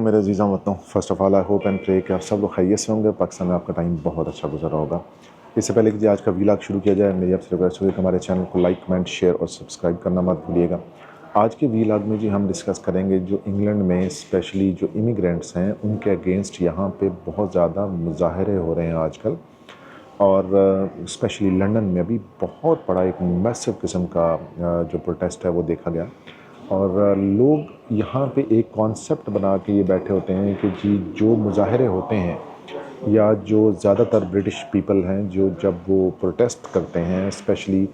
علیکم میرے عزیزاں وطنوں. First of all I hope and پرے کہ آپ سب لوگ خیریت سے ہوں گے. پاکستان میں آپ کا ٹائم بہت اچھا گزر رہا ہوگا. اس سے پہلے کہ آج کا ویلاگ شروع کیا جائے, میری آپ سے ریکویسٹ ہوگی کہ ہمارے چینل کو لائک کمنٹ شیئر اور سبسکرائب کرنا مت بھولیے گا. آج کے ویلاگ میں ہم ڈسکس کریں گے جو انگلینڈ میں اسپیشلی جو امیگرینٹس ہیں ان کے اگینسٹ یہاں پہ بہت زیادہ مظاہرے ہو رہے ہیں آج کل, اور اسپیشلی لنڈن میں ابھی بہت بڑا ایک میسو قسم کا جو پروٹیسٹ ہے وہ دیکھا گیا. اور لوگ یہاں پہ ایک کانسیپٹ بنا کے یہ بیٹھے ہوتے ہیں کہ جی جو مظاہرے ہوتے ہیں یا جو زیادہ تر برٹش پیپل ہیں جو جب وہ پروٹیسٹ کرتے ہیں, اسپیشلی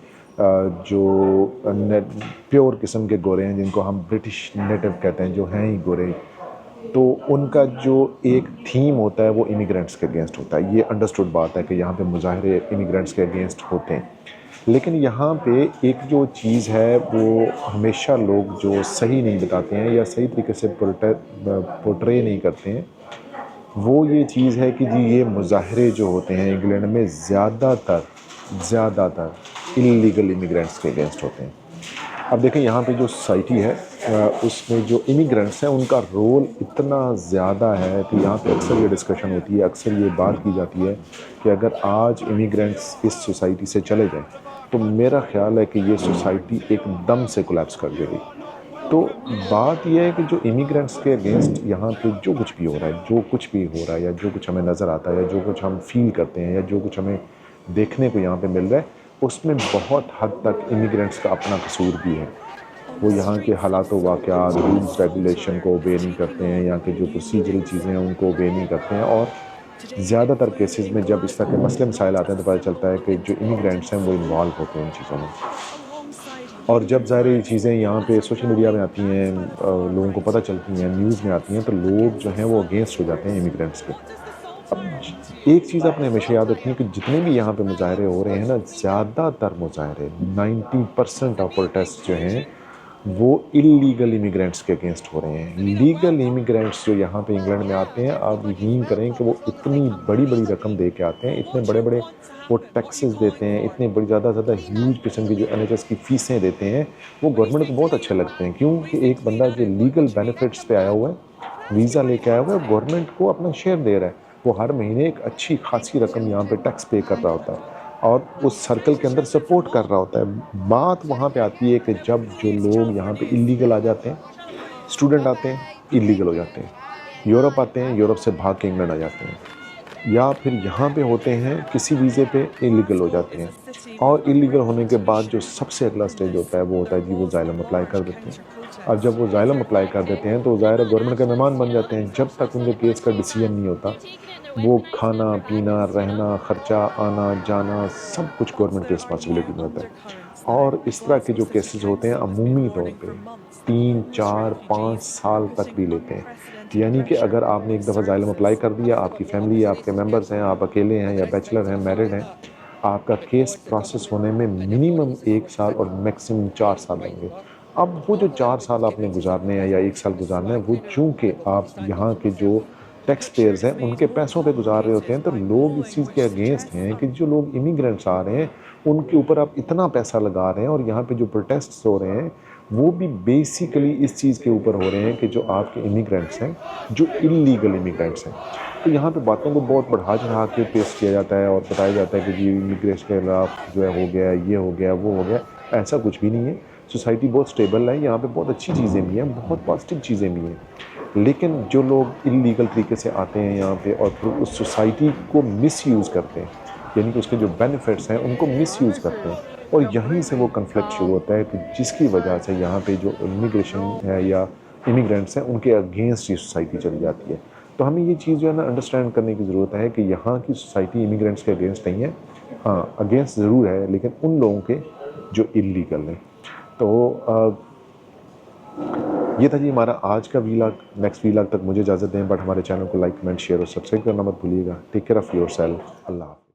جو پیور قسم کے گورے ہیں جن کو ہم برٹش نیٹو کہتے ہیں, جو ہیں ہی گورے, تو ان کا جو ایک تھیم ہوتا ہے وہ امیگرینٹس کے اگینسٹ ہوتا ہے. یہ انڈرسٹوڈ بات ہے کہ یہاں پہ مظاہرے امیگرینٹس کے اگینسٹ ہوتے ہیں, لیکن یہاں پہ ایک جو چیز ہے وہ ہمیشہ لوگ جو صحیح نہیں بتاتے ہیں یا صحیح طریقے سے پورٹرے نہیں کرتے ہیں, وہ یہ چیز ہے کہ جی یہ مظاہرے جو ہوتے ہیں انگلینڈ میں زیادہ تر انلیگل امیگرینٹس کے اگینسٹ ہوتے ہیں. اب دیکھیں یہاں پہ جو سوسائٹی ہے اس میں جو امیگرینٹس ہیں ان کا رول اتنا زیادہ ہے کہ یہاں پہ اکثر یہ ڈسکشن ہوتی ہے, اکثر یہ بات کی جاتی ہے کہ اگر آج امیگرینٹس اس سوسائٹی سے چلے جائیں تو میرا خیال ہے کہ یہ سوسائٹی ایک دم سے کولیپس کر دے گی. تو بات یہ ہے کہ جو امیگرینٹس کے اگینسٹ یہاں پہ جو کچھ بھی ہو رہا ہے یا جو کچھ ہمیں نظر آتا ہے یا جو کچھ ہم فیل کرتے ہیں یا جو کچھ ہمیں دیکھنے کو یہاں پہ مل رہا ہے, اس میں بہت حد تک امیگرینٹس کا اپنا قصور بھی ہے. وہ یہاں کے حالات و واقعات, رولز ریگولیشن کو اوبے نہیں کرتے ہیں, یہاں کے جو پروسیجرل چیزیں ہیں ان کو اوبے نہیں کرتے ہیں, اور زیادہ تر کیسز میں جب اس طرح کے مسئلے مسائل آتے ہیں تو پتہ چلتا ہے کہ جو امیگرینٹس ہیں وہ انوالو ہوتے ہیں ان چیزوں میں. اور جب ظاہر یہ چیزیں یہاں پہ سوشل میڈیا میں آتی ہیں, لوگوں کو پتہ چلتی ہیں, نیوز میں آتی ہیں, تو لوگ جو ہیں وہ اگینسٹ ہو جاتے ہیں امیگرینٹس کے. اب ایک چیز آپ نے ہمیشہ یاد رکھنی ہے کہ جتنے بھی یہاں پہ مظاہرے ہو رہے ہیں نا, زیادہ تر مظاہرے 90% آف پروٹیسٹ جو ہیں وہ انلیگل امیگرینٹس کے اگینسٹ ہو رہے ہیں. لیگل امیگرینٹس جو یہاں پہ انگلینڈ میں آتے ہیں, آپ یقین کریں کہ وہ اتنی بڑی رقم دے کے آتے ہیں, اتنے بڑے وہ ٹیکسز دیتے ہیں, اتنے بڑی زیادہ ہیوج قسم کی جو NHS کی فیسیں دیتے ہیں, وہ گورنمنٹ کو بہت اچھے لگتے ہیں. کیونکہ ایک بندہ جو لیگل بینیفٹس پہ آیا ہوا ہے, ویزا لے کے آیا ہوا ہے, گورنمنٹ کو اپنا شیئر دے رہا ہے, وہ ہر مہینے ایک اچھی خاصی رقم یہاں پہ ٹیکس پے کر رہا ہوتا ہے اور اس سرکل کے اندر سپورٹ کر رہا ہوتا ہے. بات وہاں پہ آتی ہے کہ جب جو لوگ یہاں پہ انلیگل آ جاتے ہیں, اسٹوڈنٹ آتے ہیں انلیگل ہو جاتے ہیں, یورپ آتے ہیں, یورپ سے بھاگ کے انگلینڈ آ جاتے ہیں, یا پھر یہاں پہ ہوتے ہیں کسی ویزے پہ انلیگل ہو جاتے ہیں, اور انلیگل ہونے کے بعد جو سب سے اگلا سٹیج ہوتا ہے وہ ہوتا ہے جی وہ زائلم اپلائی کر دیتے ہیں. اب جب وہ زائلم اپلائی کر دیتے ہیں تو ظاہر ہے گورنمنٹ کے مہمان بن جاتے ہیں. جب تک ان کے کیس کا ڈیسیژن نہیں ہوتا, وہ کھانا پینا رہنا خرچہ آنا جانا سب کچھ گورنمنٹ کی رسپانسبلٹی میں ہوتا ہے. اور اس طرح کے جو کیسز ہوتے ہیں عمومی طور پہ 3 4 5 سال تک بھی لیتے ہیں. یعنی کہ اگر آپ نے ایک دفعہ زائلم اپلائی کر دیا, آپ کی فیملی, آپ کے ممبرز ہیں, آپ اکیلے ہیں یا بیچلر ہیں, میرڈ ہیں, آپ کا کیس پروسیس ہونے میں منیمم 1 سال اور میکسیمم 4 سال لیں گے. اب وہ جو 4 سال آپ نے گزارنے ہیں یا 1 سال گزارنا ہے, وہ چونکہ آپ یہاں کے جو ٹیکس پیئرز ہیں ان کے پیسوں پہ گزار رہے ہوتے ہیں, تو لوگ اس چیز کے اگینسٹ ہیں کہ جو لوگ امیگرینٹس آ رہے ہیں ان کے اوپر آپ اتنا پیسہ لگا رہے ہیں. اور یہاں پہ جو پروٹیسٹس ہو رہے ہیں وہ بھی بیسیکلی اس چیز کے اوپر ہو رہے ہیں کہ جو آپ کے امیگرینٹس ہیں, جو انلیگل امیگرینٹس ہیں. تو یہاں پہ باتوں کو بہت بڑھا چڑھا کے پیش کیا جاتا ہے اور بتایا جاتا ہے کہ جی امیگریشن کے خلاف جو ہے ہو گیا, یہ ہو گیا, وہ ہو گیا. ایسا کچھ بھی نہیں ہے. سوسائٹی بہت سٹیبل ہے, یہاں پہ بہت اچھی چیزیں بھی ہیں, بہت پازیٹیو چیزیں بھی ہیں. لیکن جو لوگ انلیگل طریقے سے آتے ہیں یہاں پہ اور پھر اس سوسائٹی کو مس یوز کرتے ہیں, یعنی کہ اس کے جو بینیفٹس ہیں ان کو مس یوز کرتے ہیں, اور یہیں سے وہ کنفلکٹ شروع ہوتا ہے کہ جس کی وجہ سے یہاں پہ جو امیگریشن ہے یا امیگرینٹس ہیں ان کے اگینسٹ یہ سوسائٹی چلی جاتی ہے. تو ہمیں یہ چیز جو ہے نا انڈرسٹینڈ کرنے کی ضرورت ہے کہ یہاں کی سوسائٹی امیگرینٹس کے اگینسٹ نہیں ہے. ہاں اگینسٹ ضرور ہے, لیکن ان لوگوں کے جو انلیگل ہیں. تو یہ تھا جی ہمارا آج کا ویلاگ. نیکسٹ ویلاگ تک مجھے اجازت دیں, بٹ ہمارے چینل کو لائک کمنٹ شیئر اور سبسکرائب کرنا مت بھولیے گا. Take care of yourself. Allah حافظ.